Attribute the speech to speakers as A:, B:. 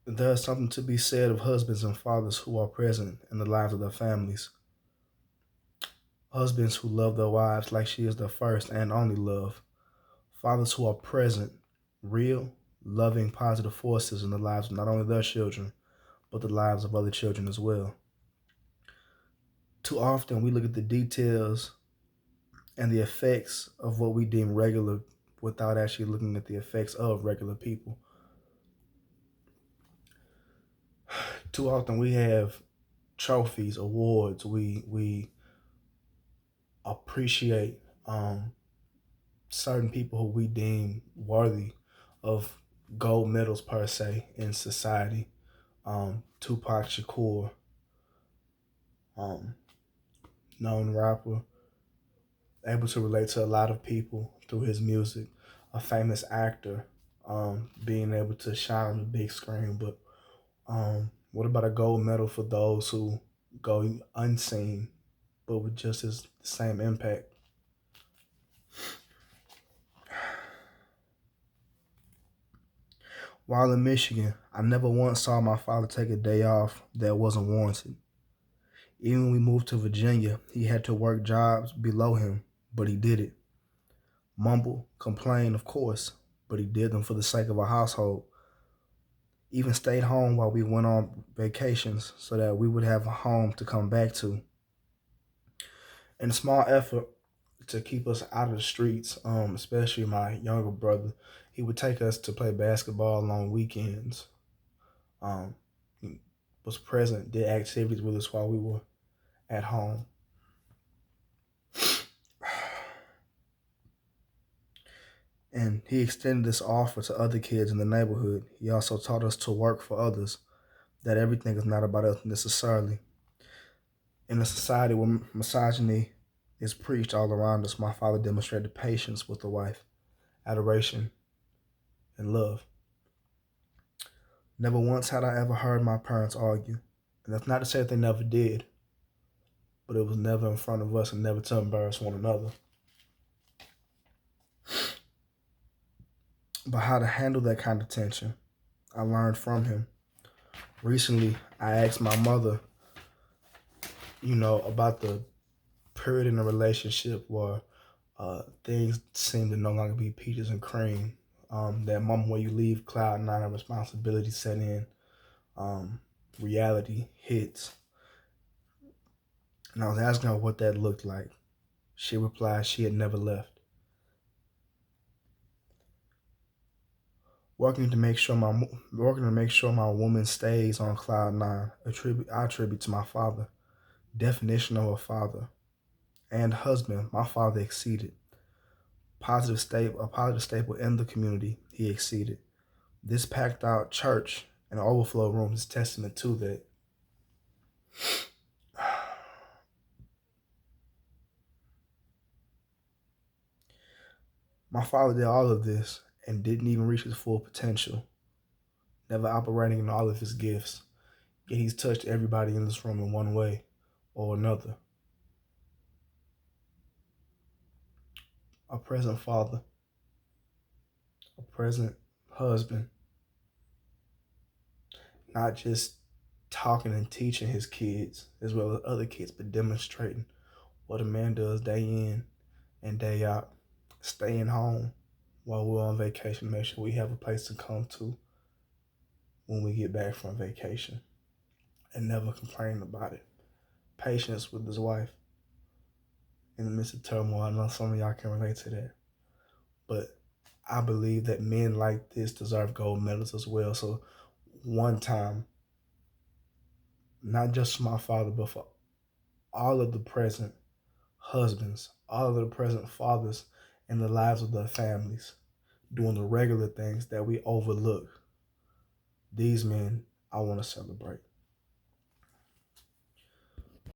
A: There is something to be said of husbands and fathers who are present in the lives of their families. Husbands who love their wives like she is their first and only love. Fathers who are present, real, loving, positive forces in the lives of not only their children, but the lives of other children as well. Too often we look at the details and the effects of what we deem regular without actually looking at the effects of regular people. Too often we have trophies, awards. We appreciate certain people who we deem worthy of gold medals per se in society. Tupac Shakur, um, known rapper, able to relate to a lot of people through his music. A famous actor, being able to shine on the big screen. But what about a gold medal for those who go unseen, but with just as the same impact? While in Michigan, I never once saw my father take a day off that wasn't warranted. Even when we moved to Virginia, he had to work jobs below him, but he did it. Mumble, complain, of course, but he did them for the sake of our household. Even stayed home while we went on vacations so that we would have a home to come back to. In a small effort to keep us out of the streets, especially my younger brother, he would take us to play basketball on weekends. He was present, did activities with us while we were at home. And he extended this offer to other kids in the neighborhood. He also taught us to work for others, that everything is not about us necessarily. In a society where misogyny is preached all around us, my father demonstrated patience with the wife, adoration, and love. Never once had I ever heard my parents argue. And that's not to say that they never did, but it was never in front of us and never to embarrass one another. But how to handle that kind of tension, I learned from him. Recently, I asked my mother, about the period in a relationship where things seem to no longer be peaches and cream. That moment where you leave cloud nine and responsibility set in, reality hits. And I was asking her what that looked like. She replied she had never left. Working to make sure my woman stays on cloud nine. I attribute to my father. Definition of a father and husband. My father exceeded. A positive staple in the community. He exceeded. This packed out church and overflow room is testament to that. My father did all of this and didn't even reach his full potential, never operating in all of his gifts. Yet he's touched everybody in this room in one way or another. A present father, a present husband, not just talking and teaching his kids as well as other kids, but demonstrating what a man does day in and day out, staying home while we're on vacation, make sure we have a place to come to when we get back from vacation, and never complain about it. Patience with his wife in the midst of turmoil. I know some of y'all can relate to that, but I believe that men like this deserve gold medals as well. So one time, not just for my father, but for all of the present husbands, all of the present fathers in the lives of their families, doing the regular things that we overlook. These men I want to celebrate.